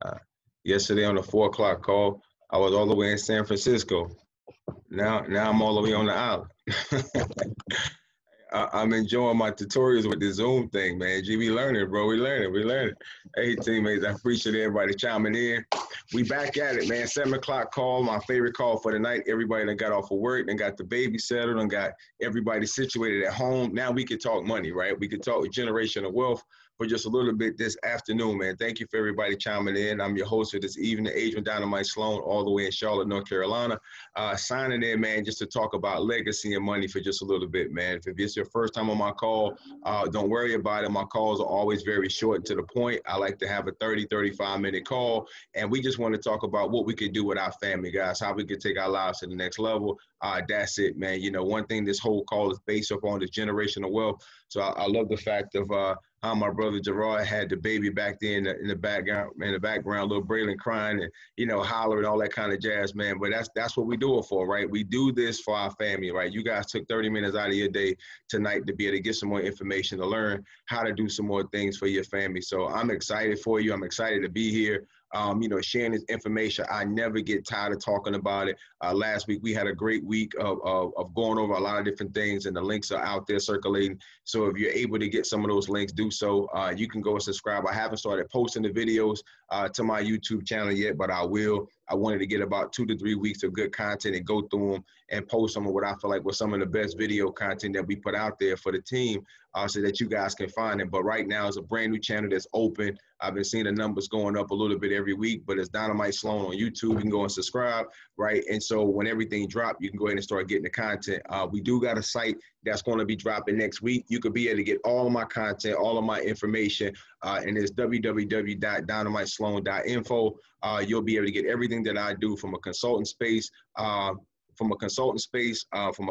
Uh, Yesterday on the 4 o'clock call, I was all the way in San Francisco. Now I'm all the way on the island. I'm enjoying my tutorials with the Zoom thing, man. Gee, we learning, bro. We learning. Hey, teammates, I appreciate everybody chiming in. We back at it, man. 7 o'clock call, my favorite call for the night. Everybody done got off of work, then got the baby settled, and got everybody situated at home. Now we can talk money, right? We can talk generational wealth for just a little bit this afternoon, man. Thank you for everybody chiming in. I'm your host for this evening, Adrian Dynamite Sloan, all the way in Charlotte, North Carolina. Signing in, man, just to talk about legacy and money for just a little bit, man. If it's your first time on my call, don't worry about it. My calls are always very short and to the point. I like to have a 30, 35-minute call, and we just want to talk about what we could do with our family, guys, how we could take our lives to the next level. That's it, man. You know, one thing this whole call is based upon is generational wealth. So I love the fact of how my brother Gerard had the baby back there in the background, little Braylon crying and, you know, hollering, all that kind of jazz, man. But that's what we do it for, right? We do this for our family, right? You guys took 30 minutes out of your day tonight to be able to get some more information, to learn how to do some more things for your family. So I'm excited for you. I'm excited to be here. You know, sharing this information. I never get tired of talking about it. Last week, we had a great week of going over a lot of different things, and the links are out there circulating. So if you're able to get some of those links, do so. You can go and subscribe. I haven't started posting the videos to my YouTube channel yet, but I will. I wanted to get about 2 to 3 weeks of good content and go through them and post some of what I feel like was some of the best video content that we put out there for the team so that you guys can find it. But right now, it's a brand new channel that's open. I've been seeing the numbers going up a little bit every week, but it's Dynamite Sloan on YouTube. You can go and subscribe, right? And so when everything drops, you can go ahead and start getting the content. We do got a site that's going to be dropping next week. You could be able to get all of my content, all of my information, and it's www.dynamitesloan.info. You'll be able to get everything that I do from a consultant space, from a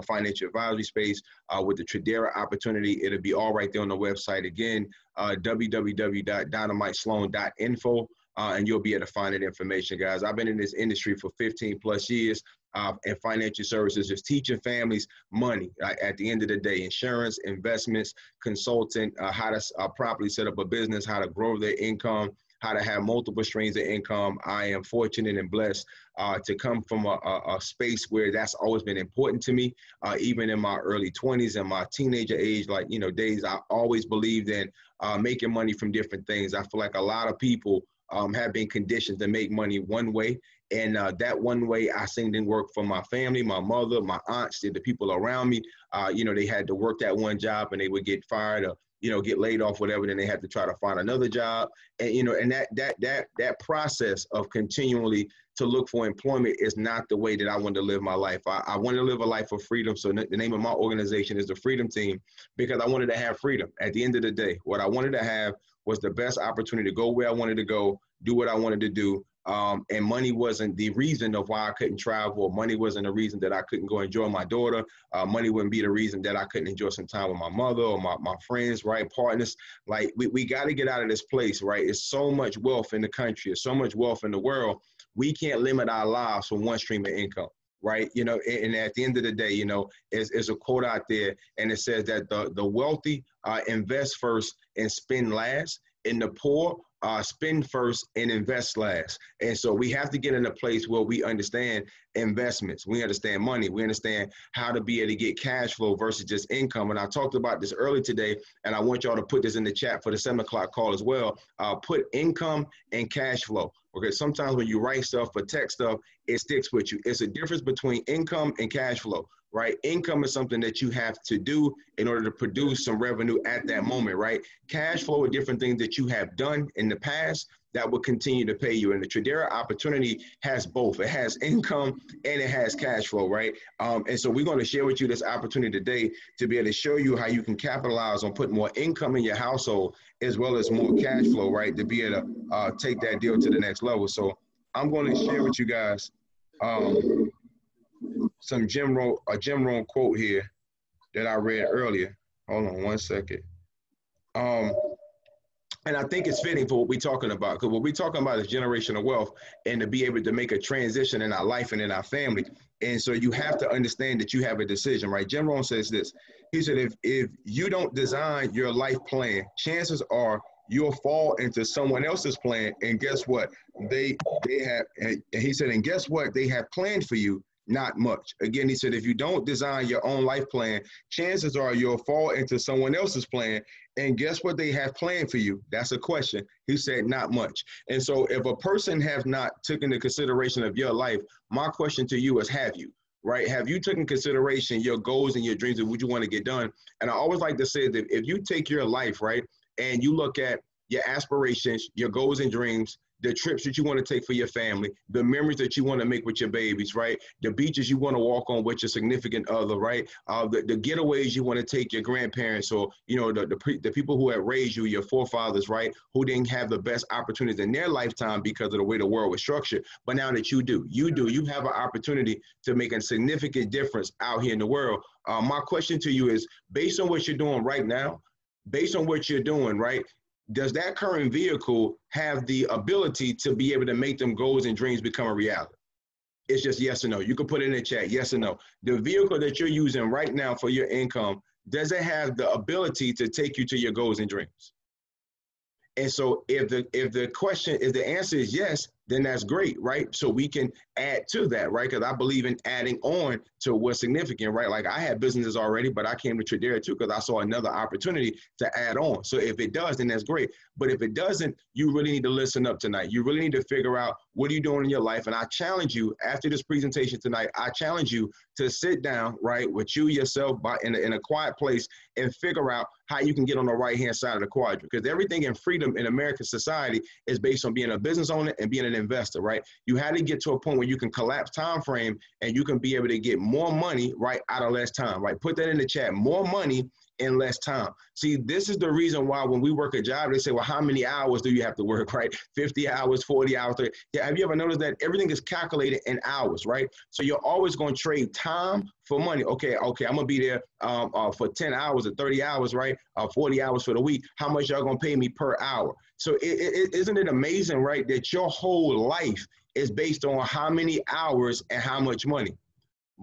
financial advisory space, with the Tradera opportunity. It'll be all right there on the website. Again, www.dynamitesloan.info, and you'll be able to find that information, guys. I've been in this industry for 15 plus years. And financial services, just teaching families money at the end of the day, insurance, investments, consulting, how to properly set up a business, how to grow their income, how to have multiple streams of income. I am fortunate and blessed to come from a space where that's always been important to me. Even in my early 20s and my teenager age, like, you know, days, I always believed in making money from different things. I feel like a lot of people have been conditioned to make money one way. And that one way I seen didn't work for my family, my mother, my aunts, the people around me. You know, they had to work that one job and they would get fired or, you know, get laid off, whatever. Then they had to try to find another job. And, you know, and that process of continually to look for employment is not the way that I want to live my life. I want to live a life of freedom. So the name of my organization is the Freedom Team, because I wanted to have freedom. At the end of the day, what I wanted to have was the best opportunity to go where I wanted to go, do what I wanted to do. And money wasn't the reason of why I couldn't travel. Money wasn't the reason that I couldn't go enjoy my daughter. Money wouldn't be the reason that I couldn't enjoy some time with my mother or my friends, right? Partners. Like, we got to get out of this place, right? It's so much wealth in the country. There's so much wealth in the world. We can't limit our lives for one stream of income, right? You know, and at the end of the day, you know, there's a quote out there, and it says that the wealthy invest first and spend last, and the poor spend first and invest last. And so we have to get in a place where we understand investments. We understand money. We understand how to be able to get cash flow versus just income. And I talked about this early today, and I want y'all to put this in the chat for the 7 o'clock call as well. Put income and cash flow. Okay, sometimes when you write stuff or text stuff, it sticks with you. It's a difference between income and cash flow, right? Income is something that you have to do in order to produce some revenue at that moment, right? Cash flow are different things that you have done in the past that will continue to pay you. And the Tradera opportunity has both. It has income and it has cash flow, right? And so we're going to share with you this opportunity today to be able to show you how you can capitalize on putting more income in your household as well as more cash flow, right? To be able to take that deal to the next level. So I'm going to share with you guys some Jim Rohn quote here that I read earlier. Hold on one second. And I think it's fitting for what we're talking about, because what we're talking about is generational wealth and to be able to make a transition in our life and in our family. And so you have to understand that you have a decision, right? Jim Rohn says this. He said, if you don't design your life plan, chances are you'll fall into someone else's plan. And guess what? They have, and he said, and guess what? They have planned for you, not much. Again, he said, if you don't design your own life plan, chances are you'll fall into someone else's plan. And guess what they have planned for you? That's a question. He said, not much. And so if a person have not taken into consideration of your life, my question to you is, have you? Right? Have you taken consideration your goals and your dreams of what you want to get done? And I always like to say that if you take your life, right, and you look at your aspirations, your goals and dreams, the trips that you want to take for your family, the memories that you want to make with your babies, right? The beaches you want to walk on with your significant other, right? The getaways you want to take your grandparents, or, you know, the people who have raised you, your forefathers, right? Who didn't have the best opportunities in their lifetime because of the way the world was structured. But now that you have an opportunity to make a significant difference out here in the world. My question to you is, based on what you're doing right now, based on what you're doing, right? Does that current vehicle have the ability to be able to make them goals and dreams become a reality? It's just yes or no. You can put it in the chat, yes or no. The vehicle that you're using right now for your income, does it have the ability to take you to your goals and dreams? And so if the answer is yes, then that's great, right? So we can add to that, right? Because I believe in adding on to what's significant, right? Like I had businesses already, but I came to Tradera too because I saw another opportunity to add on. So if it does, then that's great. But if it doesn't, you really need to listen up tonight. You really need to figure out what are you doing in your life. And I challenge you, after this presentation tonight, I challenge you to sit down, right, with you yourself in a quiet place and figure out how you can get on the right-hand side of the quadrant. Because everything in freedom in American society is based on being a business owner and being an investor, right? You had to get to a point where you can collapse time frame and you can be able to get more money, right, out of less time, right? Put that in the chat, more money in less time. See, this is the reason why when we work a job, they say, well, how many hours do you have to work, right? 50 hours, 40 hours. 30. Yeah, have you ever noticed that everything is calculated in hours, right? So you're always going to trade time for money. Okay, I'm going to be there for 10 hours or 30 hours, right? 40 hours for the week. How much y'all going to pay me per hour? So isn't it amazing, right, that your whole life is based on how many hours and how much money?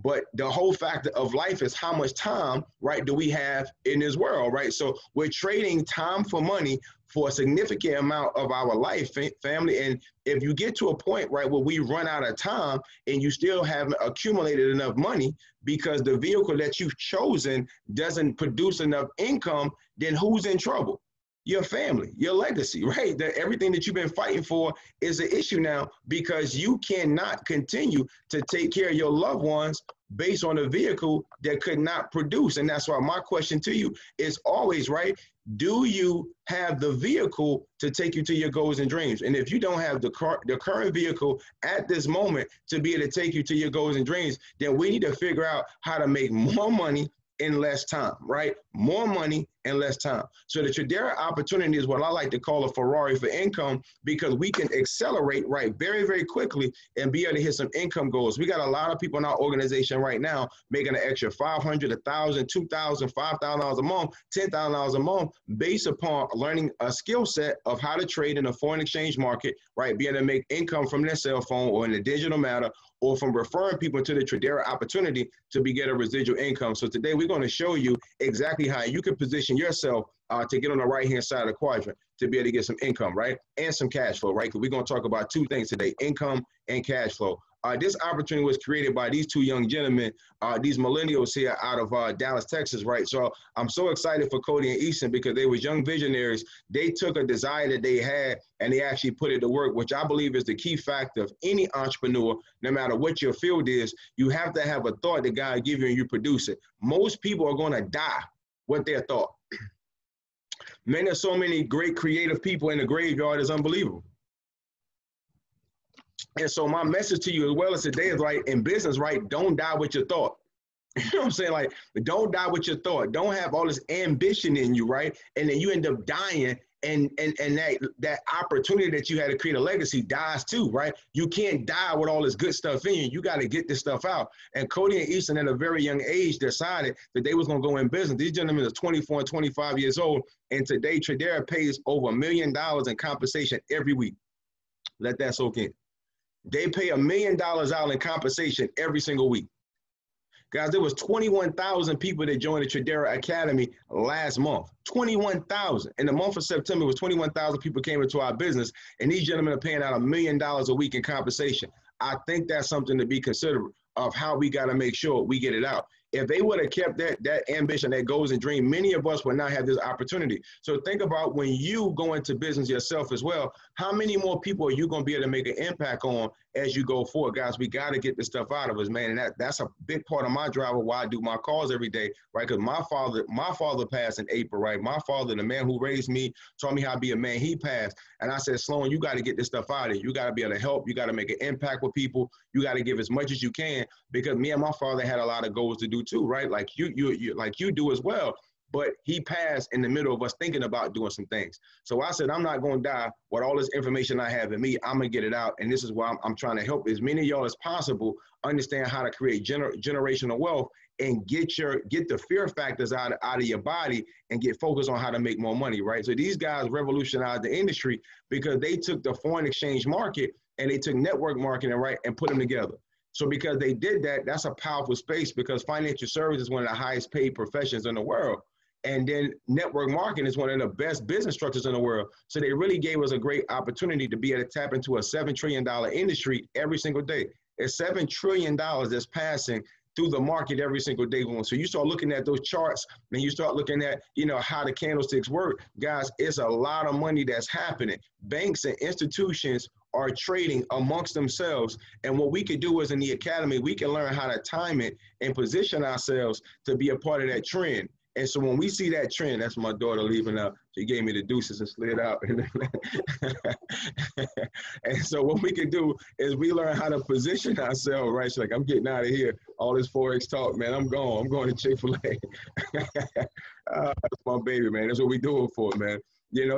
But the whole factor of life is how much time, right, do we have in this world, right? So we're trading time for money for a significant amount of our life, family. And if you get to a point, right, where we run out of time and you still haven't accumulated enough money because the vehicle that you've chosen doesn't produce enough income, then who's in trouble? Your family, your legacy, right? That everything that you've been fighting for is an issue now because you cannot continue to take care of your loved ones based on a vehicle that could not produce. And that's why my question to you is always, right? Do you have the vehicle to take you to your goals and dreams? And if you don't have the current vehicle at this moment to be able to take you to your goals and dreams, then we need to figure out how to make more money in less time, right? More money in less time. So the Tradera opportunity is what I like to call a Ferrari for income because we can accelerate, right, very, very quickly and be able to hit some income goals. We got a lot of people in our organization right now making an extra $500, $1,000, $2,000, $5,000 a month, $10,000 a month based upon learning a skill set of how to trade in a foreign exchange market, right? Being able to make income from their cell phone or in a digital matter or from referring people to the Tradera opportunity to get a residual income. So today we're going to show you exactly how you can position yourself to get on the right-hand side of the quadrant to be able to get some income, right? And some cash flow, right? Because we're going to talk about two things today, income and cash flow. This opportunity was created by these two young gentlemen, these millennials here out of Dallas, Texas, right? So I'm so excited for Cody and Easton because they were young visionaries. They took a desire that they had and they actually put it to work, which I believe is the key factor of any entrepreneur, no matter what your field is. You have to have a thought that God give you and you produce it. Most people are going to die with their thought. Man, there's so many great creative people in the graveyard, it's unbelievable. And so my message to you as well as today is, right, in business, right, don't die with your thought. You know what I'm saying? Like, don't die with your thought. Don't have all this ambition in you, right? And then you end up dying and that opportunity that you had to create a legacy dies too, right? You can't die with all this good stuff in you. You got to get this stuff out. And Cody and Easton at a very young age decided that they was going to go in business. These gentlemen are 24 and 25 years old. And today Tradera pays over $1 million in compensation every week. Let that soak in. They pay $1 million out in compensation every single week. Guys, there was 21,000 people that joined the Tradera Academy last month. 21,000. In the month of September, it was 21,000 people came into our business, and these gentlemen are paying out $1 million a week in compensation. I think that's something to be considerate of how we got to make sure we get it out. If they would have kept that ambition, that goals and dream, many of us would not have this opportunity. So think about when you go into business yourself as well, how many more people are you going to be able to make an impact on as you go forward? Guys, we got to get this stuff out of us, man. And that's a big part of my drive of why I do my calls every day, right? Because my father passed in April, right? My father, the man who raised me, taught me how to be a man, he passed. And I said, Sloan, you got to get this stuff out of you. You got to be able to help. You got to make an impact with people. You got to give as much as you can, because me and my father had a lot of goals to do too, right? Like you do as well. But he passed in the middle of us thinking about doing some things. So I said, I'm not going to die with all this information I have in me. I'm going to get it out. And this is why I'm trying to help as many of y'all as possible understand how to create generational wealth and get the fear factors out of your body and get focused on how to make more money, right? So these guys revolutionized the industry because they took the foreign exchange market and they took network marketing, right, and put them together. So because they did that, that's a powerful space, because financial services is one of the highest paid professions in the world. And then network marketing is one of the best business structures in the world. So they really gave us a great opportunity to be able to tap into a $7 trillion industry every single day. It's $7 trillion that's passing through the market every single day. So you start looking at those charts and you start looking at, how the candlesticks work. Guys, it's a lot of money that's happening. Banks and institutions are trading amongst themselves. And what we could do is in the academy, we can learn how to time it and position ourselves to be a part of that trend. And so when we see that trend, that's my daughter leaving out. She gave me the deuces and slid out. And so what we can do is we learn how to position ourselves, right? She's like, I'm getting out of here. All this Forex talk, man, I'm gone. I'm going to Chick-fil-A. That's my baby, man. That's what we do it for, man.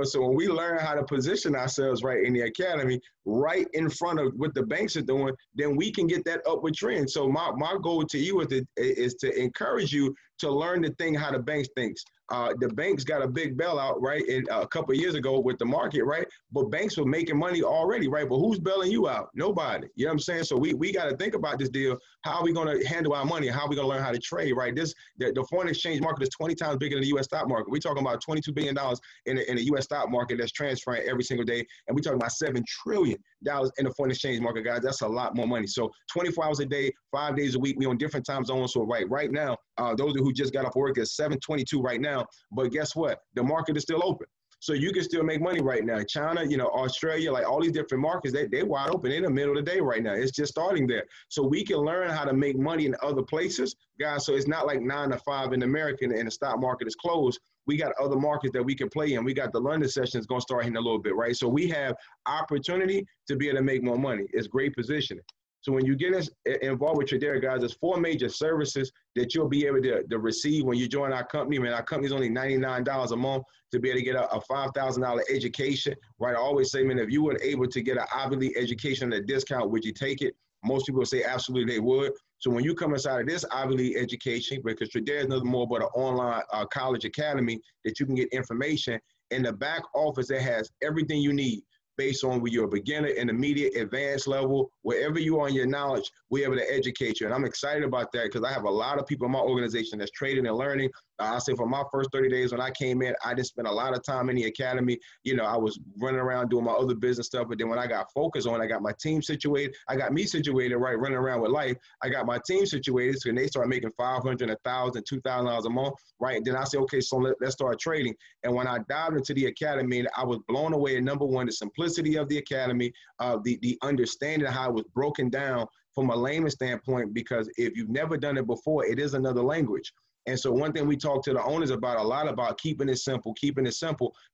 So when we learn how to position ourselves right in the academy, right in front of what the banks are doing, then we can get that upward trend. So my goal to you is to encourage you to learn the thing how the banks thinks. The banks got a big bailout, right, a couple of years ago with the market, right? But banks were making money already, right? But who's bailing you out? Nobody. You know what I'm saying? So we got to think about this deal. How are we going to handle our money? How are we going to learn how to trade, right? The foreign exchange market is 20 times bigger than the U.S. stock market. We're talking about $22 billion in the U.S. stock market that's transferring every single day. And we're talking about $7 trillion in the foreign exchange market, guys. That's a lot more money. So 24 hours a day, 5 days a week, we on different time zones. So right now, those who just got off work is 7:22 right now. But guess what? The market is still open. So you can still make money right now. China, Australia, like all these different markets, they're wide open in the middle of the day right now. It's just starting there. So we can learn how to make money in other places, guys. So it's not like 9 to 5 in America and the stock market is closed. We got other markets that we can play in. We got the London sessions going to start in a little bit, right? So we have opportunity to be able to make more money. It's great positioning. So when you get involved with Tradera, guys, there's 4 major services that you'll be able to receive when you join our company. Man, our company's only $99 a month to be able to get a $5,000 education, right? I always say, man, if you were able to get an Ivy League education at a discount, would you take it? Most people say absolutely they would. So when you come inside of this Ivy League education, because Tradera is nothing more but an online college academy that you can get information in the back office that has everything you need based on where you're a beginner, intermediate, advanced level, wherever you are in your knowledge, we're able to educate you. And I'm excited about that because I have a lot of people in my organization that's trading and learning. I say for my first 30 days when I came in, I didn't spend a lot of time in the academy. I was running around doing my other business stuff. But then when I got focused on, I got my team situated. I got me situated, right, running around with life. I got my team situated. So when they started making $500, $1,000, $2,000 a month, right? And then I said, okay, so let's start trading. And when I dived into the academy, I was blown away. And number one, the simplicity of the academy, the understanding of how it was broken down from a layman standpoint, because if you've never done it before, it is another language. And so one thing we talk to the owners about a lot about keeping it simple,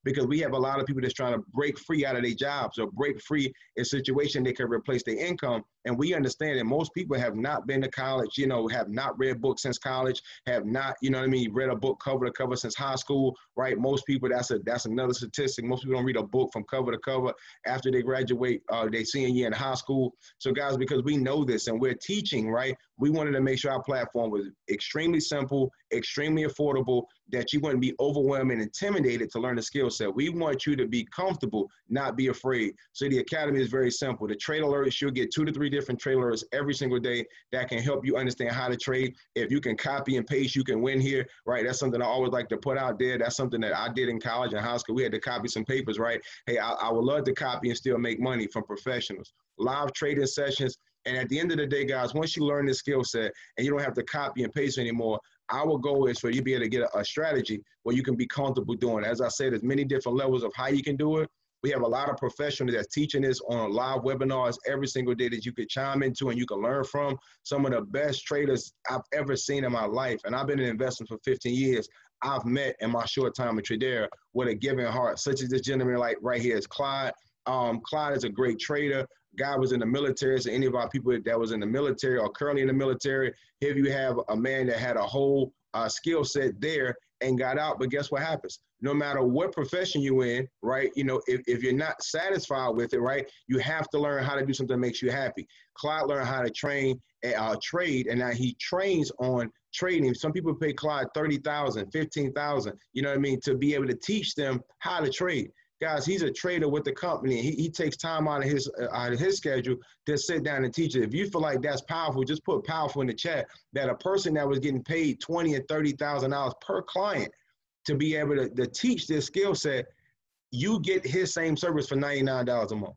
because we have a lot of people that's trying to break free out of their jobs or break free in a situation they can replace their income. And we understand that most people have not been to college, have not read books since college, have not, read a book cover to cover since high school, right? Most people, that's another statistic. Most people don't read a book from cover to cover after they graduate their senior year in high school. So guys, because we know this and we're teaching, right? We wanted to make sure our platform was extremely simple, extremely affordable, that you wouldn't be overwhelmed and intimidated to learn the skill set. We want you to be comfortable, not be afraid. So the Academy is very simple. The trade alerts, you'll get 2 to 3 different trade alerts every single day that can help you understand how to trade. If you can copy and paste, you can win here, right? That's something I always like to put out there. That's something that I did in college and high school. We had to copy some papers, right? Hey, I would love to copy and still make money from professionals. Live trading sessions. And at the end of the day, guys, once you learn this skill set and you don't have to copy and paste anymore, our goal is for you to be able to get a strategy where you can be comfortable doing it. As I said, there's many different levels of how you can do it. We have a lot of professionals that's teaching this on live webinars every single day that you could chime into and you can learn from. Some of the best traders I've ever seen in my life, and I've been in investing for 15 years, I've met in my short time at Tradera with a giving heart, such as this gentleman like right here is Clyde. Clyde is a great trader. Guy was in the military, so any of our people that was in the military or currently in the military, here you have a man that had a whole skill set there and got out, but guess what happens? No matter what profession you're in, right, you know, if you're not satisfied with it, right, you have to learn how to do something that makes you happy. Clyde learned how to trade, and now he trains on trading. Some people pay Clyde $30,000, $15,000, you know what I mean, to be able to teach them how to trade. Guys, he's a trader with the company. He takes time out of his schedule to sit down and teach it. If you feel like that's powerful, just put powerful in the chat. That a person that was getting paid $20,000 and $30,000 per client to be able to teach this skill set, you get his same service for $99 a month.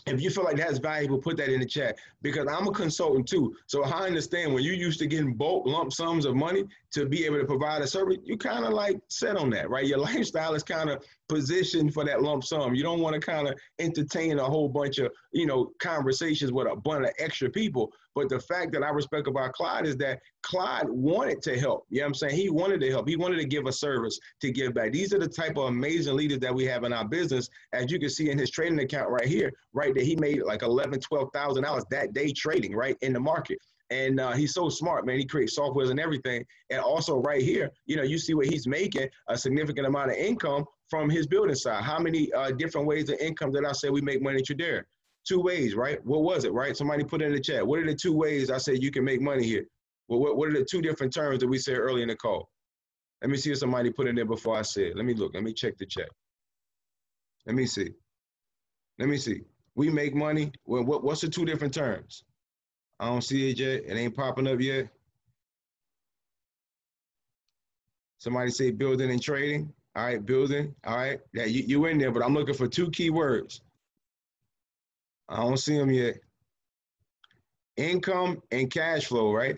If you feel like that's valuable, put that in the chat, because I'm a consultant too. So I understand when you're used to getting bulk lump sums of money to be able to provide a service, you kind of like set on that, right? Your lifestyle is kind of positioned for that lump sum. You don't want to kind of entertain a whole bunch of, you know, conversations with a bunch of extra people. But the fact that I respect about Clyde is that Clyde wanted to help. You know what I'm saying? He wanted to help. He wanted to give a service, to give back. These are the type of amazing leaders that we have in our business. As you can see in his trading account right here, right, that he made like $11,000, $12,000 that day trading, right, in the market. And he's so smart, man. He creates softwares and everything. And also right here, you know, you see what he's making, a significant amount of income from his building side. How many different ways of income that I said we make money Tradera? 2 ways, right? What was it, right? Somebody put it in the chat. What are the 2 ways I said you can make money here? Well, what are the 2 different terms that we said earlier in the call? Let me see if somebody put in there before I said. Let me look. Let me check the chat. Let me see. Let me see. We make money. Well, what's the 2 different terms? I don't see it yet. It ain't popping up yet. Somebody say building and trading. All right, building. All right. Yeah, you in there, but I'm looking for 2 key words. I don't see them yet. Income and cash flow, right?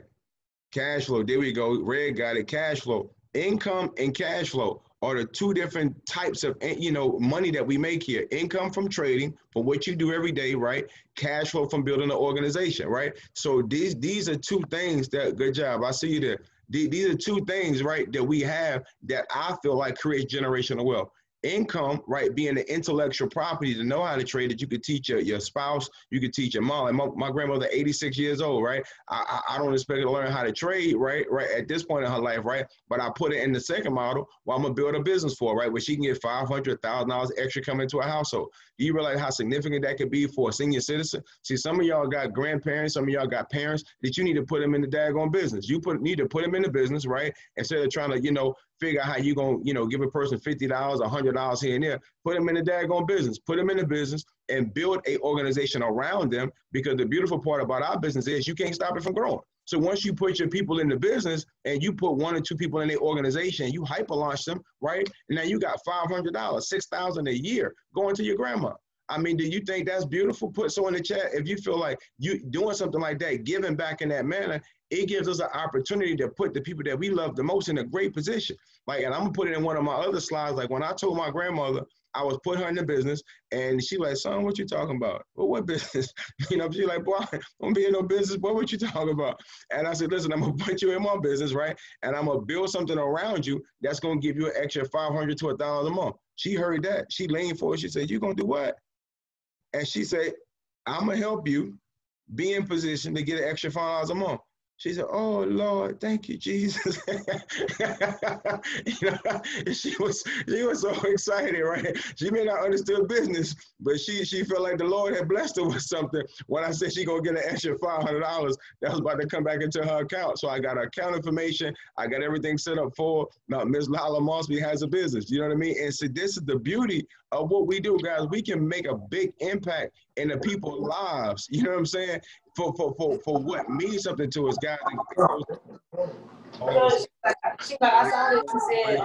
Cash flow. There we go. Red got it. Cash flow. Income and cash flow are the 2 different types of, you know, money that we make here. Income from trading, for what you do every day, right? Cash flow from building an organization, right? So these are 2 things that, good job. I see you there. These are 2 things, right, that we have that I feel like creates generational wealth. Income, right, being the intellectual property to know how to trade, that you could teach your spouse, you could teach your mom. And my grandmother, 86 years old, right? I don't expect her to learn how to trade, right, at this point in her life, right? But I put it in the second model where I'm going to build a business for her, right, where she can get $500,000 extra coming into a household. Do you realize how significant that could be for a senior citizen? See, some of y'all got grandparents, some of y'all got parents that you need to put them in the daggone business. You need to put them in the business, right? Instead of trying to, you know, figure out how you going to, you know, give a person $50, $100 here and there. Put them in the daggone business. Put them in the business and build a organization around them, because the beautiful part about our business is you can't stop it from growing. So once you put your people in the business and you put 1 or 2 people in their organization, you hyper launch them, right? And now you got $500, $6,000 a year going to your grandma. I mean, do you think that's beautiful? Put so in the chat if you feel like you doing something like that, giving back in that manner. It gives us an opportunity to put the people that we love the most in a great position. Like, and I'm gonna put it in one of my other slides. Like when I told my grandmother I was putting her in the business, and she like, son, what you talking about? Well, what business? You know, she like, boy, I don't be in no business. Boy, what you talking about? And I said, listen, I'm gonna put you in my business, right? And I'm gonna build something around you that's gonna give you an extra $500 to $1,000 a month. She heard that. She leaned forward. She said, you gonna do what? And she said, I'm gonna help you be in position to get an extra $5 a month. She said, "Oh Lord, thank you, Jesus." You know, she was so excited, right? She may not understand business, but she felt like the Lord had blessed her with something. When I said she gonna get an extra $500 that was about to come back into her account, so I got her account information. I got everything set up for. Now Ms. Lala Mosby has a business. You know what I mean? And so this is the beauty of what we do, guys. We can make a big impact in the people's lives. You know what I'm saying? For what means something to us, guys. Because she I saw that you said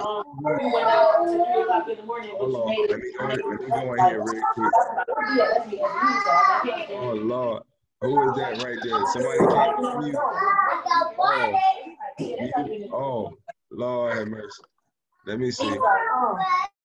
you went out to 3 o'clock in the morning, but you made it. Let me go in here real quick. Oh Lord, who is that right there? Somebody came to you. Oh Lord have mercy. Let me see.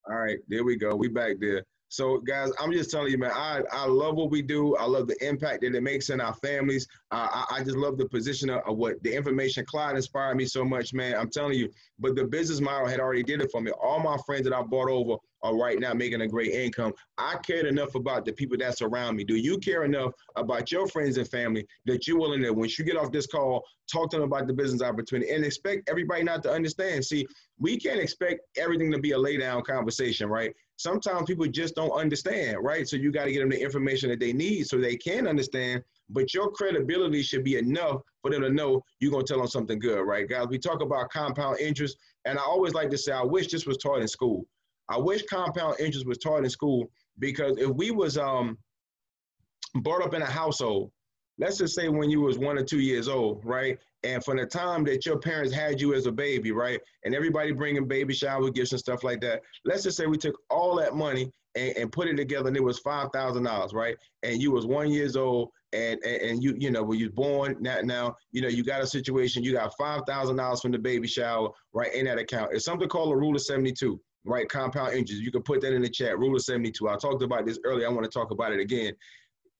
All right, there we go. We back there. So, guys, I'm just telling you, man, I love what we do. I love the impact that it makes in our families. I just love the position of what the information. Clyde inspired me so much, man. I'm telling you, but the business model had already did it for me. All my friends that I brought over are right now making a great income. I cared enough about the people that surround me. Do you care enough about your friends and family that you're willing to, once you get off this call, talk to them about the business opportunity and expect everybody not to understand? See, we can't expect everything to be a lay down conversation, right? Sometimes people just don't understand, right? So you got to get them the information that they need so they can understand, but your credibility should be enough for them to know you're going to tell them something good, right? Guys, we talk about compound interest, and I always like to say, I wish this was taught in school. I wish compound interest was taught in school, because if we was brought up in a household, let's just say when you was 1 or 2 years old, right? And from the time that your parents had you as a baby, right? And everybody bringing baby shower gifts and stuff like that. Let's just say we took all that money and put it together, and it was $5,000, right? And you was 1 year old, and you know, when you was born, now, you know, you got a situation, you got $5,000 from the baby shower, right, in that account. It's something called a rule of 72, right? Compound interest. You can put that in the chat, rule of 72. I talked about this earlier. I want to talk about it again.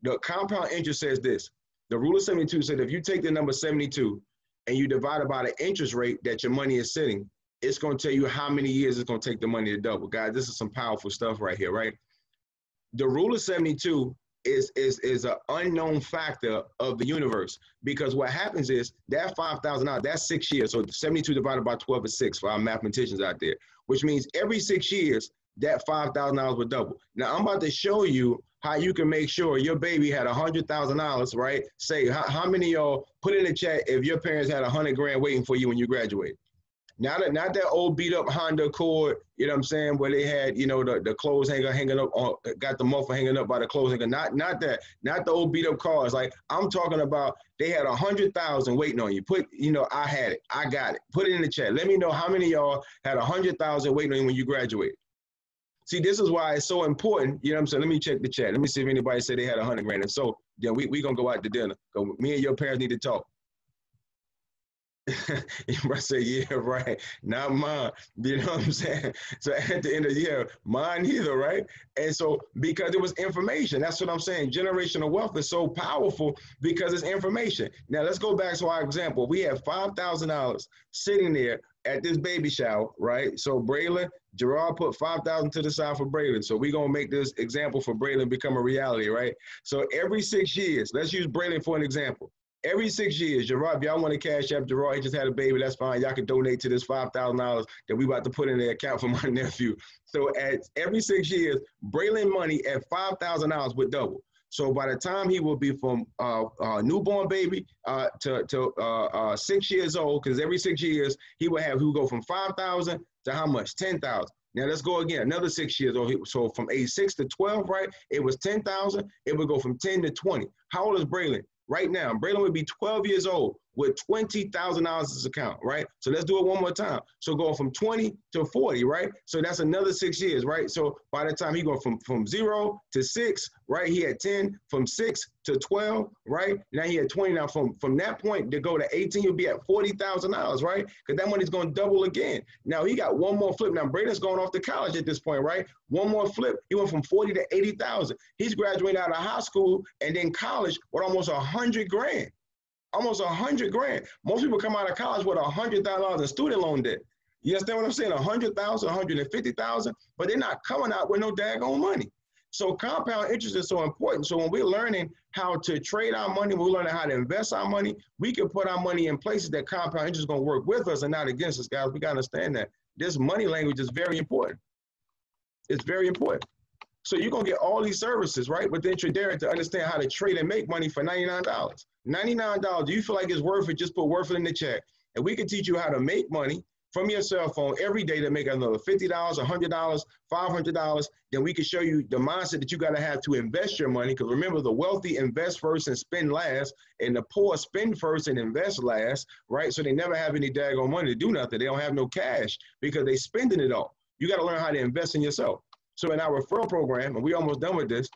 The compound interest says this. The rule of 72 said if you take the number 72 and you divide it by the interest rate that your money is sitting, it's going to tell you how many years it's going to take the money to double. Guys, this is some powerful stuff right here, right? The rule of 72 is an unknown factor of the universe, because what happens is that $5,000, that's 6 years. So 72 divided by 12 is 6 for our mathematicians out there, which means every 6 years, that $5,000 would double. Now, I'm about to show you how you can make sure your baby had $100,000, right? Say, how many of y'all put in the chat if your parents had 100 grand waiting for you when you graduate? Not that old beat up Honda Accord, you know what I'm saying, where they had, you know, the clothes hanger hanging up on, got the muffler hanging up by the clothes hanger. Not that, not the old beat up cars. Like, I'm talking about they had 100,000 waiting on you. Put, you know, I had it, I got it. Put it in the chat. Let me know how many of y'all had 100,000 waiting on you when you graduated. See, this is why it's so important. You know what I'm saying? Let me check the chat. Let me see if anybody said they had 100 grand. And so then we going to go out to dinner. Me and your parents need to talk. You might say, yeah, right. Not mine. You know what I'm saying? So at the end of the year, mine either, right? And so because it was information, that's what I'm saying. Generational wealth is so powerful because it's information. Now let's go back to our example. We have $5,000 sitting there at this baby shower, right? So Braylon, Gerard put 5,000 to the side for Braylon. So we're going to make this example for Braylon become a reality, right? So every 6 years, let's use Braylon for an example. Every 6 years, Gerard, if y'all want to cash up, Gerard, he just had a baby, that's fine. Y'all can donate to this $5,000 that we about to put in the account for my nephew. So at every 6 years, Braylon money at $5,000 would double. So by the time he will be from newborn baby to 6 years old, because every 6 years he will go from 5,000 to how much? 10,000. Now let's go again, another 6 years old. So from age 6 to 12, right? It was 10,000. It would go from 10 to 20. How old is Braylon? Right now, Braylon would be 12 years old with $20,000 in his account, right? So let's do it one more time. So going from 20 to 40, right? So that's another 6 years, right? So by the time he go from 0 to 6, right? He had 10, from 6 to 12, right? Now he had 20. Now from that point to go to 18, you'll be at $40,000, right? Because that money's going to double again. Now he got one more flip. Now Braylon's going off to college at this point, right? One more flip. He went from 40 to 80,000. He's graduating out of high school and then college with almost 100 grand. Almost 100 grand. Most people come out of college with $100,000 in student loan debt. You understand what I'm saying? 100,000, 150,000, but they're not coming out with no daggone money. So compound interest is so important. So when we're learning how to trade our money, when we're learning how to invest our money, we can put our money in places that compound interest is going to work with us and not against us, guys. We got to understand that this money language is very important. It's very important. So you're going to get all these services, right, within Tradera to understand how to trade and make money for $99. $99, do you feel like it's worth it? Just put worth it in the chat. And we can teach you how to make money from your cell phone every day to make another $50, $100, $500. Then we can show you the mindset that you got to have to invest your money. Because remember, the wealthy invest first and spend last, and the poor spend first and invest last, right? So they never have any daggone money to do nothing. They don't have no cash because they spending it all. You got to learn how to invest in yourself. So in our referral program, and we're almost done with this,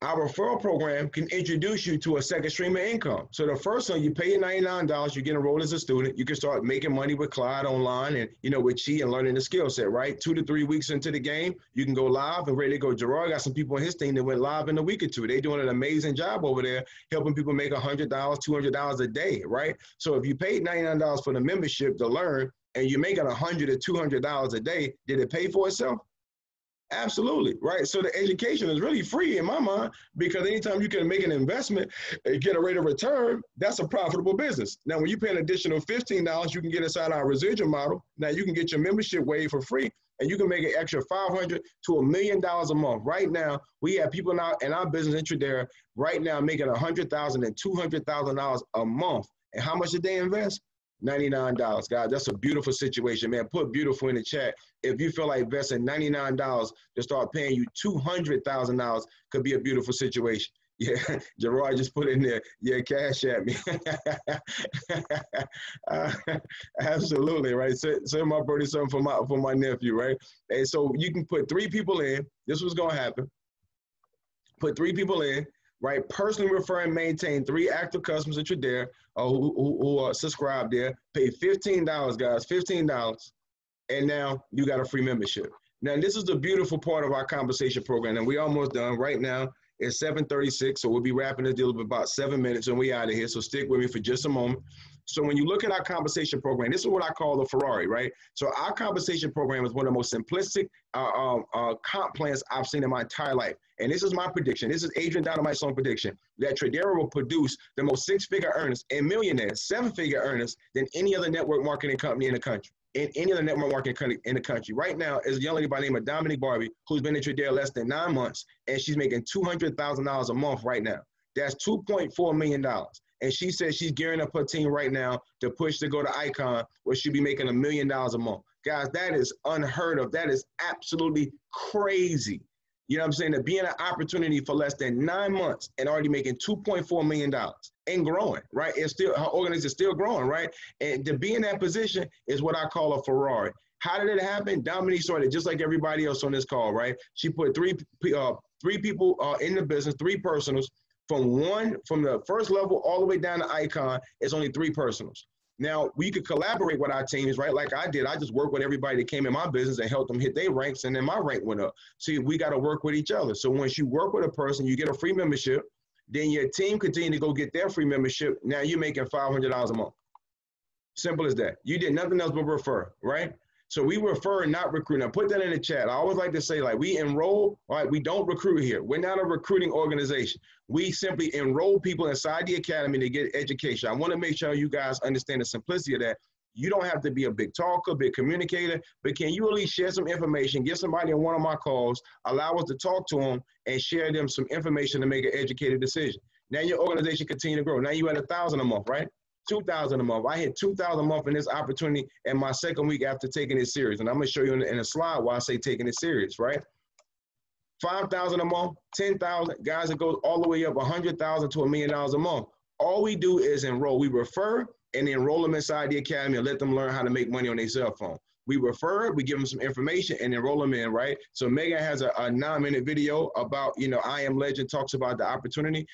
our referral program can introduce you to a second stream of income. So the first one, you pay your $99, you get enrolled as a student, you can start making money with Clyde online and, you know, with Chi and learning the skill set, right? 2 to 3 weeks into the game, you can go live and ready to go. Gerard got some people on his team that went live in a week or two. They're doing an amazing job over there, helping people make $100, $200 a day, right? So if you paid $99 for the membership to learn and you're making $100 or $200 a day, did it pay for itself? Absolutely, right? So the education is really free in my mind, because anytime you can make an investment and get a rate of return, that's a profitable business. Now, when you pay an additional $15, you can get inside our residual model. Now you can get your membership waived for free, and you can make an extra $500 to $1 million a month. Right now, we have people now in our business in Tradera right now making $100,000 and $200,000 a month. And how much did they invest? $99, guys. That's a beautiful situation, man. Put beautiful in the chat. If you feel like investing $99 to start paying you $200,000 could be a beautiful situation. Yeah, Gerard just put in there, yeah, cash at me. Absolutely, right? Send my birthday something for my nephew, right? And so you can put 3 people in. This was going to happen. Put 3 people in. Right, personally refer and maintain 3 active customers at Tradera who are subscribed there. Pay $15, guys, $15, and now you got a free membership. Now, this is the beautiful part of our conversation program, and we almost done. Right now, it's 7:36, so we'll be wrapping this deal up in about 7 minutes, and we out of here, so stick with me for just a moment. So when you look at our conversation program, this is what I call the Ferrari, right? So our conversation program is one of the most simplistic comp plans I've seen in my entire life. And this is my prediction. This is Adrian Dynamite Sloan prediction that Tradera will produce the most 6-figure earners and millionaires, 7-figure earners than any other network marketing company in the country. In any other network marketing company in the country. Right now is a young lady by the name of Dominique Barbie, who's been in Tradera less than 9 months, and she's making $200,000 a month right now. That's $2.4 million. And she says she's gearing up her team right now to push to go to Icon, where she'll be making $1 million a month. Guys, that is unheard of. That is absolutely crazy. You know what I'm saying? To be in an opportunity for less than 9 months and already making $2.4 million and growing, right? It's still, her organization is still growing, right? And to be in that position is what I call a Ferrari. How did it happen? Dominique started just like everybody else on this call, right? She put three people in the business, 3 personals. From the first level all the way down to Icon, it's only 3 personals. Now, we could collaborate with our teams, right? Like I did. I just worked with everybody that came in my business and helped them hit their ranks, and then my rank went up. See, we got to work with each other. So once you work with a person, you get a free membership. Then your team continue to go get their free membership. Now you're making $500 a month. Simple as that. You did nothing else but refer, right? So we refer, not recruit. Now put that in the chat. I always like to say, like, we enroll, right? We don't recruit here. We're not a recruiting organization. We simply enroll people inside the academy to get education. I want to make sure you guys understand the simplicity of that. You don't have to be a big talker, big communicator, but can you at least share some information, get somebody on one of my calls, allow us to talk to them and share them some information to make an educated decision. Now your organization continue to grow. Now you at 1,000 a month, right? 2,000 a month. I hit 2,000 a month in this opportunity in my second week after taking it serious. And I'm going to show you in a slide why I say taking it serious, right? 5,000 a month, 10,000. Guys, it goes all the way up 100,000 to $1 million a month. All we do is enroll. We refer and enroll them inside the academy and let them learn how to make money on their cell phone. We refer, we give them some information and enroll them in, right? So Megan has a 9-minute video about, you know, I Am Legend, talks about the opportunity.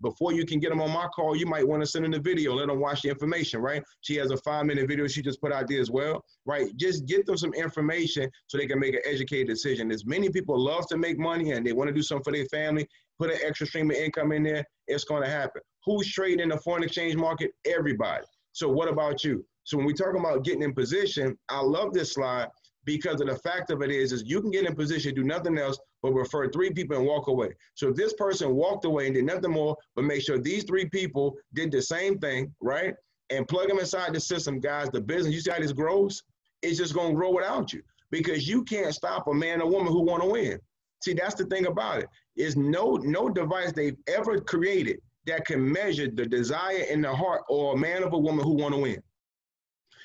Before you can get them on my call, you might want to send them the video, let them watch the information, right? She has a 5-minute video she just put out there as well, right? Just get them some information so they can make an educated decision. As many people love to make money and they want to do something for their family, put an extra stream of income in there, it's going to happen. Who's trading in the foreign exchange market? Everybody. So what about you? So when we talk about getting in position, I love this slide because of the fact of it is you can get in position, do nothing else but refer 3 people and walk away. So if this person walked away and did nothing more but make sure these 3 people did the same thing, right? And plug them inside the system, guys, the business, you see how this grows? It's just going to grow without you, because you can't stop a man or woman who want to win. See, that's the thing about it, is no device they've ever created that can measure the desire in the heart or a man or a woman who want to win.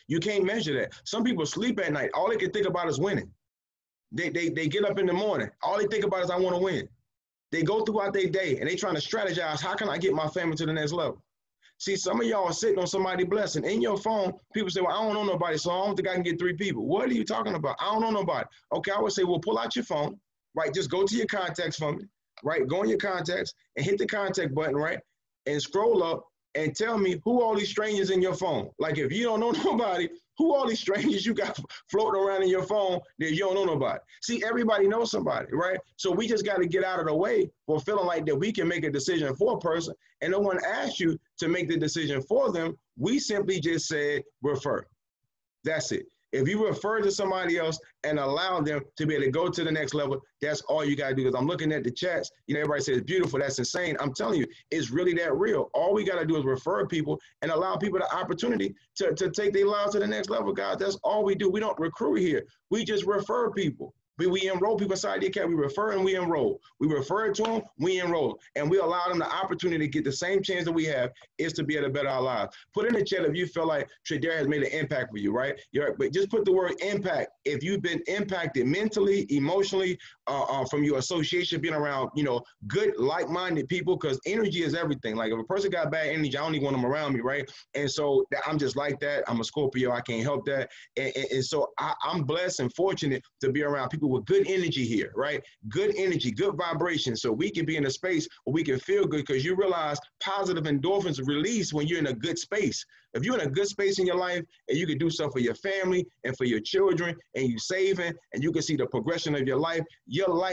You can't measure that. Some people sleep at night. All they can think about is winning. They get up in the morning. All they think about is, I want to win. They go throughout their day and they trying to strategize, how can I get my family to the next level? See, some of y'all are sitting on somebody's blessing. In your phone, people say, well, I don't know nobody, so I don't think I can get 3 people. What are you talking about? I don't know nobody. Okay, I would say, well, pull out your phone, right? Just go to your contacts for me, right? Go in your contacts and hit the contact button, right? And scroll up and tell me who all these strangers in your phone. Like, if you don't know nobody, who all these strangers you got floating around in your phone that you don't know nobody? See, everybody knows somebody, right? So we just got to get out of the way for feeling like that we can make a decision for a person and no one asked you to make the decision for them. We simply just said refer. That's it. If you refer to somebody else and allow them to be able to go to the next level, that's all you got to do. Because I'm looking at the chats, you know, everybody says beautiful, that's insane. I'm telling you, it's really that real. All we got to do is refer people and allow people the opportunity to take their lives to the next level, guys. That's all we do. We don't recruit here. We just refer people. We enroll people inside the academy. We refer and we enroll. We refer to them, we enroll. And we allow them the opportunity to get the same chance that we have is to be able to better our lives. Put in the chat if you feel like Tradera has made an impact for you, right? But just put the word impact. If you've been impacted mentally, emotionally, from your association, being around, you know, good, like-minded people, because energy is everything. Like, if a person got bad energy, I don't even want them around me, right? And so I'm just like that. I'm a Scorpio. I can't help that. And so I'm blessed and fortunate to be around people with good energy here, right? Good energy, good vibration. So we can be in a space where we can feel good, because you realize positive endorphins release when you're in a good space. If you're in a good space in your life and you can do stuff for your family and for your children and you saving and you can see the progression of your life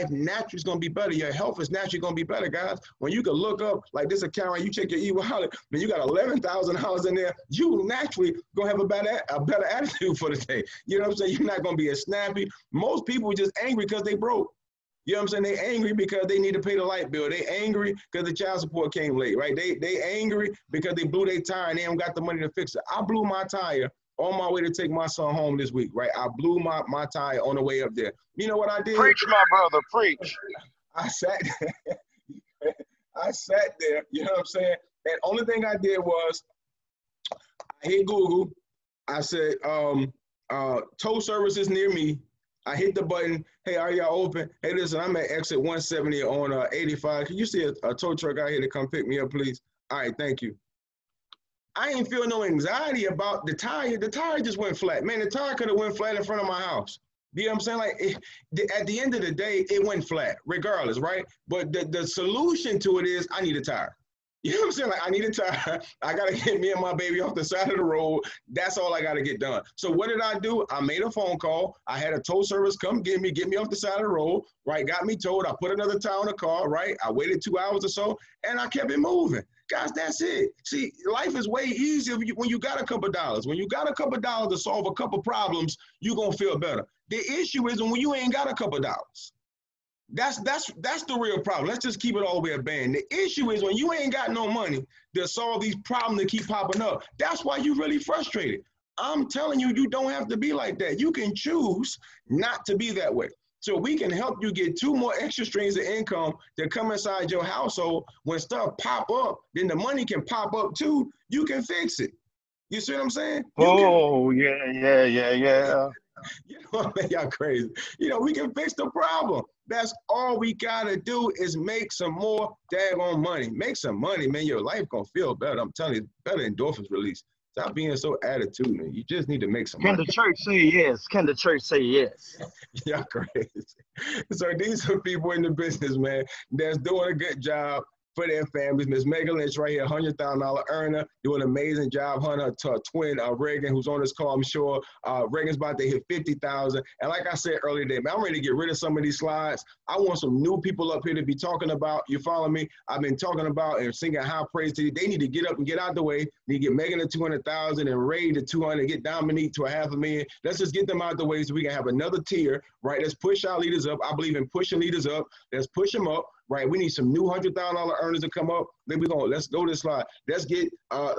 naturally is going to be better. Your health is naturally going to be better, guys. When you can look up like this account, right, you check your e-wallet, but you got $11,000 in there, you naturally going to have a better attitude for the day. You know what I'm saying? You're not going to be as snappy. Most people are just angry because they broke. You know what I'm saying? They angry because they need to pay the light bill. They angry because the child support came late, right? They angry because they blew their tire and they don't got the money to fix it. I blew my tire on my way to take my son home this week, right? I blew my tire on the way up there. You know what I did? Preach, my brother, preach. I sat there, you know what I'm saying? And only thing I did was I hit Google. I said, tow services near me. I hit the button. Hey, are y'all open? Hey, listen, I'm at exit 170 on 85. Can you see a tow truck out here to come pick me up, please? All right, thank you. I ain't feel no anxiety about the tire. The tire just went flat. Man, the tire could have went flat in front of my house. You know what I'm saying? Like, at the end of the day, it went flat, regardless, right? But the solution to it is I need a tire. You know what I'm saying? Like, I need a tire. I got to get me and my baby off the side of the road. That's all I got to get done. So what did I do? I made a phone call. I had a tow service come get me off the side of the road, right? Got me towed. I put another tire on the car, right? I waited 2 hours or so, and I kept it moving. Guys, that's it. See, life is way easier when you got a couple dollars. When you got a couple dollars to solve a couple problems, you're going to feel better. The issue is when you ain't got a couple dollars. That's the real problem. Let's just keep it all the way at band. The issue is when you ain't got no money to solve these problems that keep popping up. That's why you're really frustrated. I'm telling you, you don't have to be like that. You can choose not to be that way. So we can help you get 2 more extra streams of income that come inside your household. When stuff pop up, then the money can pop up too. You can fix it. You see what I'm saying? Yeah. You know, man, y'all crazy. You know, we can fix the problem. That's all we gotta do is make some more daggone money. Make some money, man. Your life gonna feel better. I'm telling you, better endorphins release. Stop being so attitudinal. You just need to make some money. Can the church say yes? Can the church say yes? Y'all crazy. So these are people in the business, man, that's doing a good job, for their families. Miss Megan Lynch right here, $100,000 earner, doing an amazing job. Her twin, Reagan, who's on this call, I'm sure. Reagan's about to hit 50,000. And like I said earlier today, man, I'm ready to get rid of some of these slides. I want some new people up here to be talking about, you follow me? I've been talking about and singing high praise to you. They need to get up and get out the way. They need to get Megan to 200,000 and Ray to 200, get Dominique to $500,000. Let's just get them out the way so we can have another tier, right? Let's push our leaders up. I believe in pushing leaders up. Let's push them up. Right, we need some new $100,000 earners to come up. Then let's go to this slide. Let's get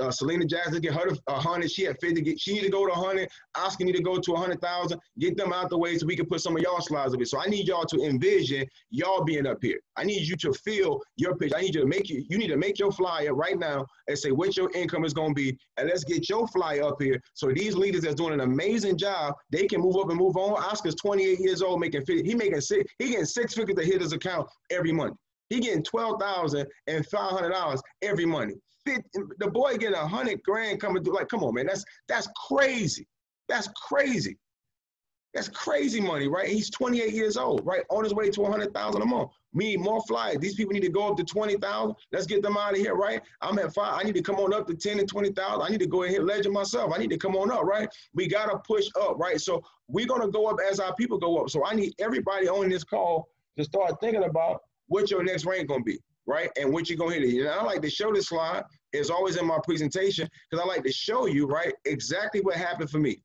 Selena Jackson, get her to 100. She had 50. She need to go to 100. Oscar need to go to 100,000. Get them out the way so we can put some of y'all slides of it. So I need y'all to envision y'all being up here. I need you to feel your pitch. I need you to you need to make your flyer right now and say what your income is going to be. And let's get your flyer up here so these leaders that's doing an amazing job, they can move up and move on. Oscar's 28 years old, making 50. He getting 6 figures to hit his account every month. He getting $12,500 every month. The boy getting $100,000 coming through. Like, come on, man, that's crazy. That's crazy. That's crazy money, right? He's 28 years old, right? On his way to $100,000 a month. We need more flyers. These people need to go up to 20,000. Let's get them out of here, right? I'm at 5. I need to come on up to 10 and 20,000. I need to go and hit legend myself. I need to come on up, right? We got to push up, right? So we're going to go up as our people go up. So I need everybody on this call to start thinking about what your next rank gonna be, right? And what you're gonna hit it. And I like to show this slide. It's always in my presentation because I like to show you, right, exactly what happened for me.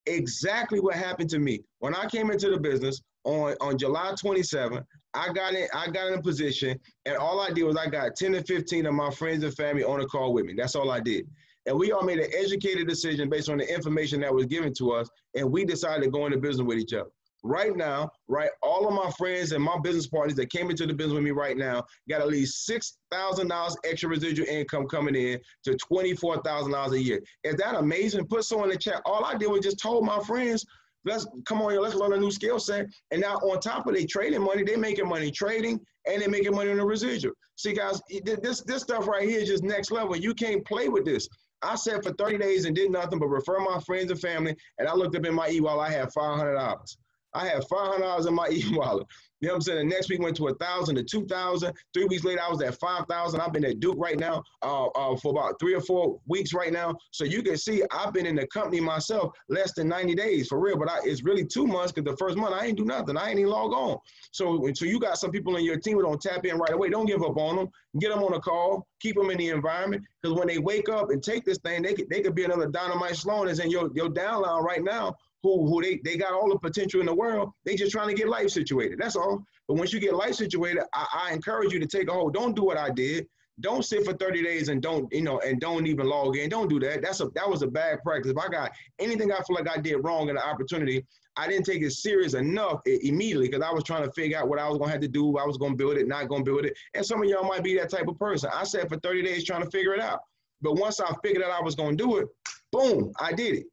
Exactly what happened to me. When I came into the business on July 27, I got in a position and all I did was I got 10 to 15 of my friends and family on a call with me. That's all I did. And we all made an educated decision based on the information that was given to us, and we decided to go into business with each other. Right now, right, all of my friends and my business partners that came into the business with me right now got at least $6,000 extra residual income coming in to $24,000 a year. Is that amazing? Put so in the chat. All I did was just told my friends, let's learn a new skill set. And now on top of their trading money, they're making money trading and they're making money on the residual. See, guys, this stuff right here is just next level. You can't play with this. I sat for 30 days and did nothing but refer my friends and family, and I looked up in my e-wallet, I had $500. I had $500 in my e-wallet. You know what I'm saying? The next week went to 1,000 to 2,000. 3 weeks later, I was at 5,000. I've been at Duke right now for about 3 or 4 weeks right now. So you can see I've been in the company myself less than 90 days for real. But it's really 2 months because the first month I ain't do nothing. I ain't even log on. So you got some people in your team who don't tap in right away. Don't give up on them. Get them on a call. Keep them in the environment. Because when they wake up and take this thing, they could be another Dynamite Sloan that's in your downline right now. Who they got all the potential in the world. They just trying to get life situated. That's all. But once you get life situated, I encourage you to take a hold. Don't do what I did. Don't sit for 30 days and don't even log in. Don't do that. That was a bad practice. If I got anything I feel like I did wrong in the opportunity, I didn't take it serious enough immediately because I was trying to figure out what I was going to have to do. I was going to build it, not going to build it. And some of y'all might be that type of person. I sat for 30 days trying to figure it out. But once I figured out I was going to do it, boom, I did it.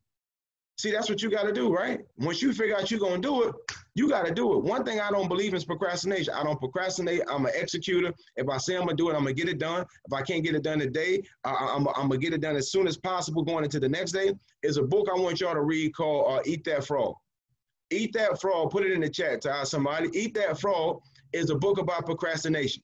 See, that's what you got to do, right? Once you figure out you're going to do it, you got to do it. One thing I don't believe in is procrastination. I don't procrastinate. I'm an executor. If I say I'm going to do it, I'm going to get it done. If I can't get it done today, I'm going to get it done as soon as possible going into the next day. There's a book I want y'all to read called Eat That Frog. Eat That Frog. Put it in the chat to ask somebody. Eat That Frog is a book about procrastination.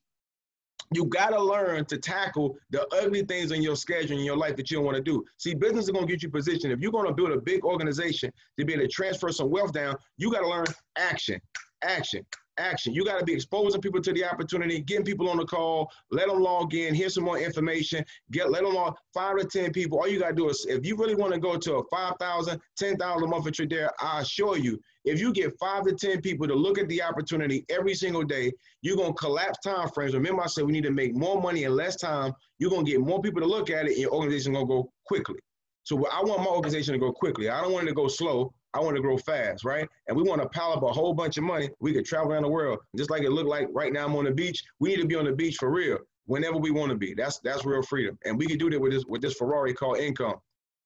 You got to learn to tackle the ugly things in your schedule in your life that you don't want to do. See, business is going to get you positioned. If you're going to build a big organization to be able to transfer some wealth down, you got to learn action, action, action. You got to be exposing people to the opportunity, getting people on the call, let them log in, here's some more information, let them log 5 to 10 people. All you got to do is, if you really want to go to a 5,000, 10,000 a month for Tradera, I assure you, if you get 5 to 10 people to look at the opportunity every single day, you're going to collapse time frames. Remember, I said we need to make more money in less time. You're going to get more people to look at it, and your organization is going to go quickly. So I want my organization to go quickly. I don't want it to go slow. I want to grow fast, right? And we want to pile up a whole bunch of money. We could travel around the world. Just like it looked like right now I'm on the beach. We need to be on the beach for real whenever we want to be. That's real freedom. And we can do that with this Ferrari called income.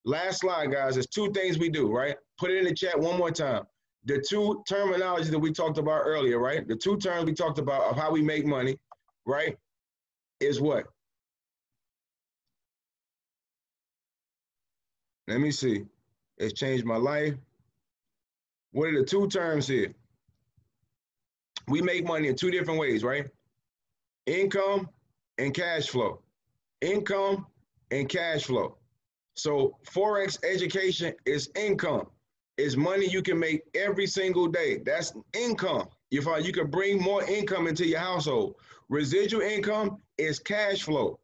Last slide, guys. There's 2 things we do, right? Put it in the chat one more time. The 2 terminologies that we talked about earlier, right? The 2 terms we talked about of how we make money, right, is what? Let me see. It's changed my life. What are the 2 terms here? We make money in 2 different ways, right? Income and cash flow. Income and cash flow. So Forex education is income. It's money you can make every single day. That's income. You find you can bring more income into your household. Residual income is cash flow.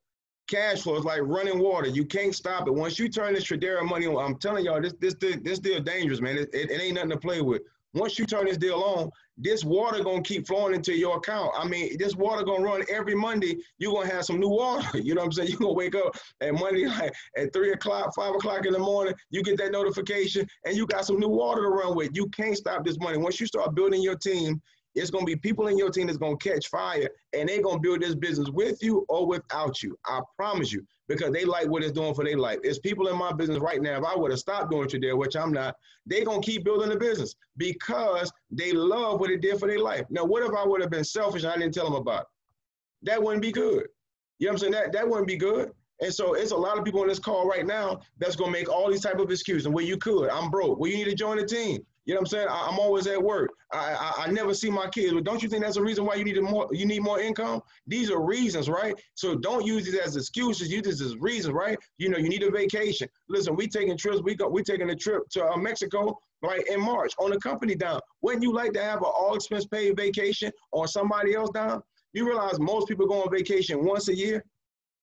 Cash flow is like running water. You can't stop it. Once you turn this Tradera money on, I'm telling y'all, this deal dangerous, man. It ain't nothing to play with. Once you turn this deal on, this water gonna keep flowing into your account. I mean, this water gonna run every Monday. You're gonna have some new water. You know what I'm saying? You're gonna wake up at Monday like at 3 o'clock, 5 o'clock in the morning, you get that notification and you got some new water to run with. You can't stop this money. Once you start building your team, it's going to be people in your team that's going to catch fire, and they're going to build this business with you or without you. I promise you, because they like what it's doing for their life. There's people in my business right now, if I would have stopped doing Tradera, which I'm not, they're going to keep building the business because they love what it did for their life. Now, what if I would have been selfish and I didn't tell them about it? That wouldn't be good. You know what I'm saying? That wouldn't be good. And so it's a lot of people on this call right now that's going to make all these type of excuses. Well, you could. I'm broke. Well, you need to join the team. You know what I'm saying? I'm always at work. I never see my kids. But don't you think that's a reason why you need more income? These are reasons, right? So don't use these as excuses. Use this as reasons, right? You know, you need a vacation. Listen, we taking trips. We taking a trip to Mexico, right, in March on a company down. Wouldn't you like to have an all expense paid vacation on somebody else down? You realize most people go on vacation once a year,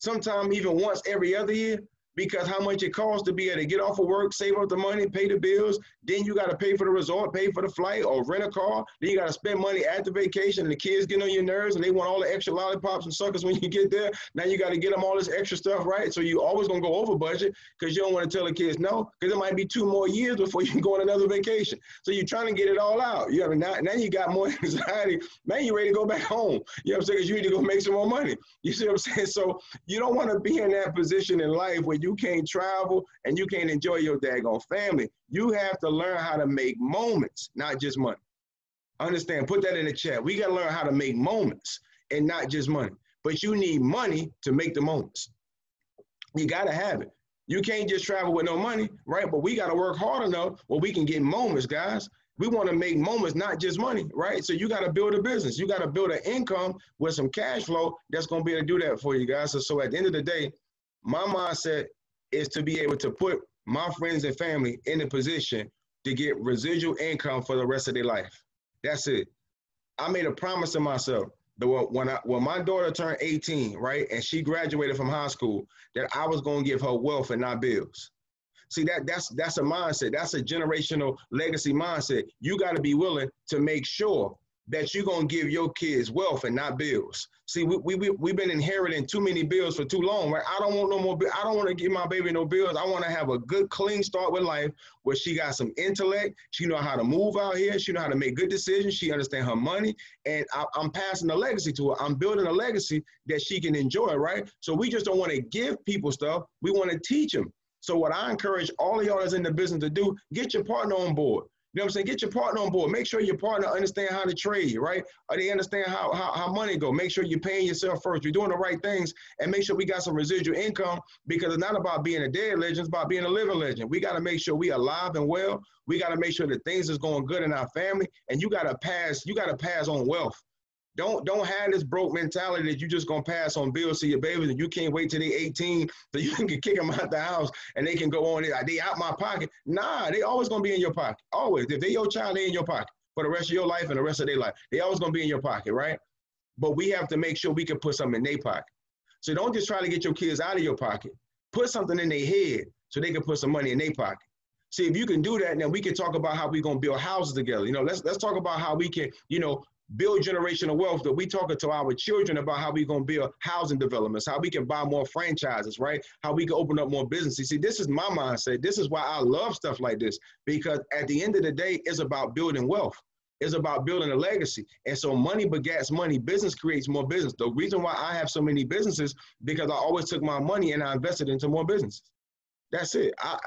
sometimes even once every other year. Because how much it costs to be able to get off of work, save up the money, pay the bills. Then you got to pay for the resort, pay for the flight or rent a car. Then you got to spend money at the vacation and the kids get on your nerves and they want all the extra lollipops and suckers when you get there. Now you got to get them all this extra stuff, right? So you always going to go over budget because you don't want to tell the kids no, because it might be 2 more years before you can go on another vacation. So you're trying to get it all out. You know, now you got more anxiety. Now you're ready to go back home. You know what I'm saying? Because you need to go make some more money. You see what I'm saying? So you don't want to be in that position in life where you can't travel and you can't enjoy your daggone family. You have to learn how to make moments, not just money. Understand, put that in the chat. We got to learn how to make moments and not just money. But you need money to make the moments. You got to have it. You can't just travel with no money, right? But we got to work hard enough where we can get moments, guys. We want to make moments, not just money, right? So you got to build a business. You got to build an income with some cash flow that's going to be able to do that for you guys. So at the end of the day, my mindset is to be able to put my friends and family in a position to get residual income for the rest of their life. That's it. I made a promise to myself that when my daughter turned 18, right, and she graduated from high school, that I was going to give her wealth and not bills. See, that's a mindset. That's a generational legacy mindset. You got to be willing to make sure that you're going to give your kids wealth and not bills. See, we've been inheriting too many bills for too long, right? I don't want no more. I don't want to give my baby no bills. I want to have a good, clean start with life where she got some intellect. She know how to move out here. She know how to make good decisions. She understand her money. And I'm passing a legacy to her. I'm building a legacy that she can enjoy, right? So we just don't want to give people stuff. We want to teach them. So what I encourage all of y'all that's in the business to do, get your partner on board. You know what I'm saying? Get your partner on board. Make sure your partner understand how to trade, right? Or they understand how money go. Make sure you're paying yourself first. You're doing the right things and make sure we got some residual income because it's not about being a dead legend. It's about being a living legend. We got to make sure we are alive and well. We got to make sure that things is going good in our family and you got to pass on wealth. Don't have this broke mentality that you just gonna pass on bills to your babies and you can't wait till they 18 so you can kick them out the house and they can go on it. They out my pocket. Nah, they always gonna be in your pocket. Always. If they your child, they in your pocket for the rest of your life and the rest of their life. They always gonna be in your pocket, right? But we have to make sure we can put something in their pocket. So don't just try to get your kids out of your pocket. Put something in their head so they can put some money in their pocket. See, if you can do that, then we can talk about how we're gonna build houses together. You know, let's talk about how we can, you know, build generational wealth, that we talking to our children about how we going to build housing developments, how we can buy more franchises, right? How we can open up more businesses. See, this is my mindset. This is why I love stuff like this, because at the end of the day, it's about building wealth. It's about building a legacy. And so money begets money. Business creates more business. The reason why I have so many businesses, because I always took my money and I invested into more businesses. That's it. I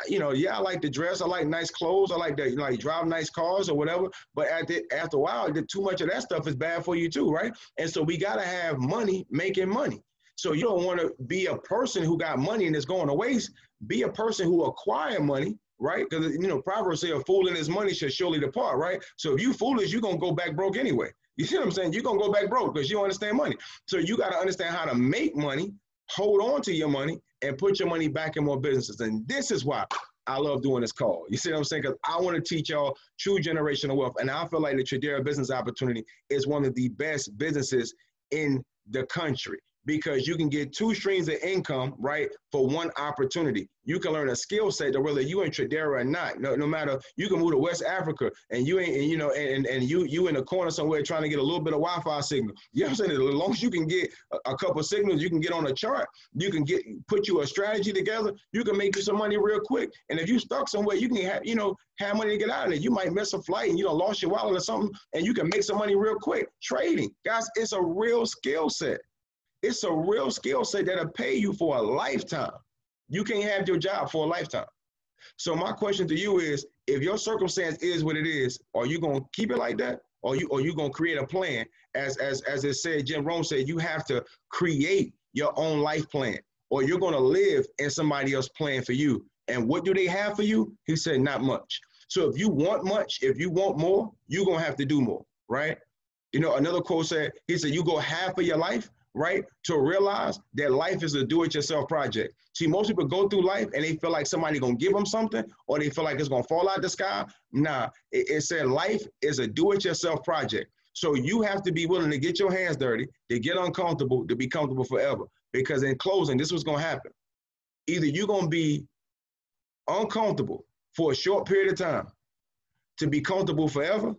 like to dress. I like nice clothes. I like to drive nice cars or whatever. But after a while, too much of that stuff is bad for you too, right? And so we got to have money making money. So you don't want to be a person who got money and it's going to waste. Be a person who acquire money, right? Because, you know, Proverbs say a fool in his money shall surely depart, right? So if you foolish, you're going to go back broke anyway. You see what I'm saying? You're going to go back broke because you don't understand money. So you got to understand how to make money, hold on to your money, and put your money back in more businesses. And this is why I love doing this call. You see what I'm saying? Because I want to teach y'all true generational wealth. And I feel like the Tradera Business Opportunity is one of the best businesses in the country, because you can get 2 streams of income, right, for one opportunity. You can learn a skill set that whether you in Tradera or not, no matter, you can move to West Africa and you ain't, and, you know, and you in a corner somewhere trying to get a little bit of Wi-Fi signal. You know what I'm saying? As long as you can get a couple signals, you can get on a chart, you can put you a strategy together, you can make you some money real quick. And if you stuck somewhere, you can have, you know, have money to get out of it. You might miss a flight and you don't lost your wallet or something, and you can make some money real quick. Trading, guys, it's a real skill set. It's a real skill set that'll pay you for a lifetime. You can't have your job for a lifetime. So my question to you is, if your circumstance is what it is, are you going to keep it like that? Or you going to create a plan? As it said, Jim Rohn said, you have to create your own life plan, or you're going to live in somebody else's plan for you. And what do they have for you? He said, not much. So if you want much, if you want more, you're going to have to do more, right? You know, another quote said, he said, you go half of your life, right, to realize that life is a do-it-yourself project. See, most people go through life and they feel like somebody gonna give them something, or they feel like it's gonna fall out the sky. Nah, it said life is a do-it-yourself project. So you have to be willing to get your hands dirty, to get uncomfortable, to be comfortable forever. Because in closing, this was gonna happen. Either you're gonna be uncomfortable for a short period of time to be comfortable forever,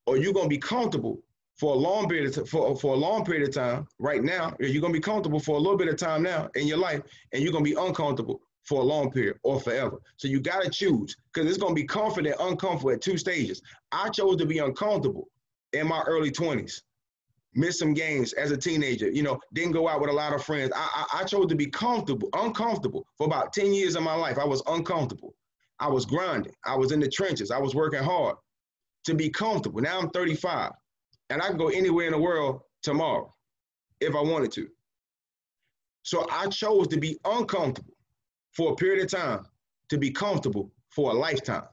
or you're gonna be comfortable for a long period of for a long period of time right now. You're gonna be comfortable for a little bit of time now in your life, and you're gonna be uncomfortable for a long period or forever. So you gotta choose, because it's gonna be comfort and uncomfortable at 2 stages. I chose to be uncomfortable in my early 20s, missed some games as a teenager, you know, didn't go out with a lot of friends. I chose to be uncomfortable for about 10 years of my life. I was uncomfortable. I was grinding. I was in the trenches. I was working hard to be comfortable. Now I'm 35. And I can go anywhere in the world tomorrow if I wanted to. So I chose to be uncomfortable for a period of time to be comfortable for a lifetime.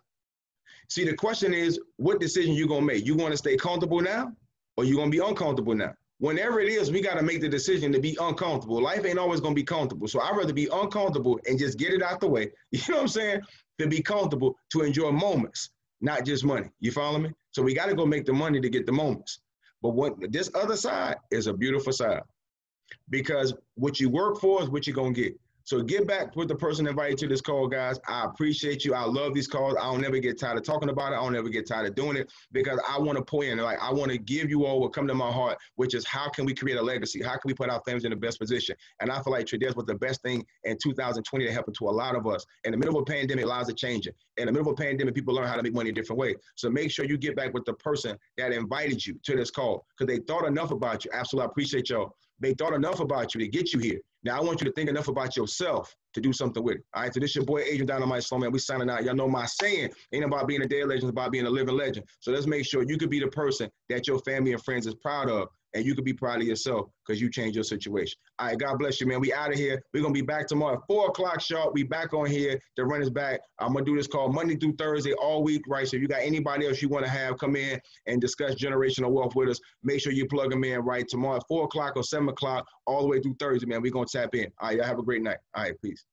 See, the question is, what decision you gonna make? You wanna stay comfortable now, or you gonna be uncomfortable now? Whenever it is, we gotta make the decision to be uncomfortable. Life ain't always gonna be comfortable. So I'd rather be uncomfortable and just get it out the way, you know what I'm saying, to be comfortable, to enjoy moments, not just money. You follow me? So we gotta go make the money to get the moments. But this other side is a beautiful side, because what you work for is what you're going to get. So get back with the person that invited you to this call, guys. I appreciate you. I love these calls. I don't never get tired of talking about it. I don't ever get tired of doing it, because I want to pour in. Like, I want to give you all what come to my heart, which is how can we create a legacy? How can we put our families in the best position? And I feel like Tradera was the best thing in 2020 that happened to a lot of us. In the middle of a pandemic, lives are changing. In the middle of a pandemic, people learn how to make money a different way. So make sure you get back with the person that invited you to this call, because they thought enough about you. Absolutely, I appreciate y'all. They thought enough about you to get you here. Now, I want you to think enough about yourself to do something with it. All right, so this your boy, Agent Dynamite Sloan, man. We signing out. Y'all know my saying ain't about being a dead legend, it's about being a living legend. So let's make sure you could be the person that your family and friends is proud of, and you could be proud of yourself because you changed your situation. All right, God bless you, man. We out of here. We're going to be back tomorrow at 4 o'clock sharp. We back on here to run us back. I'm going to do this call Monday through Thursday all week, right? So if you got anybody else you want to have come in and discuss generational wealth with us, make sure you plug them in, right? Tomorrow at 4 o'clock or 7 o'clock all the way through Thursday, man. We're going to tap in. All right, y'all have a great night. All right, peace.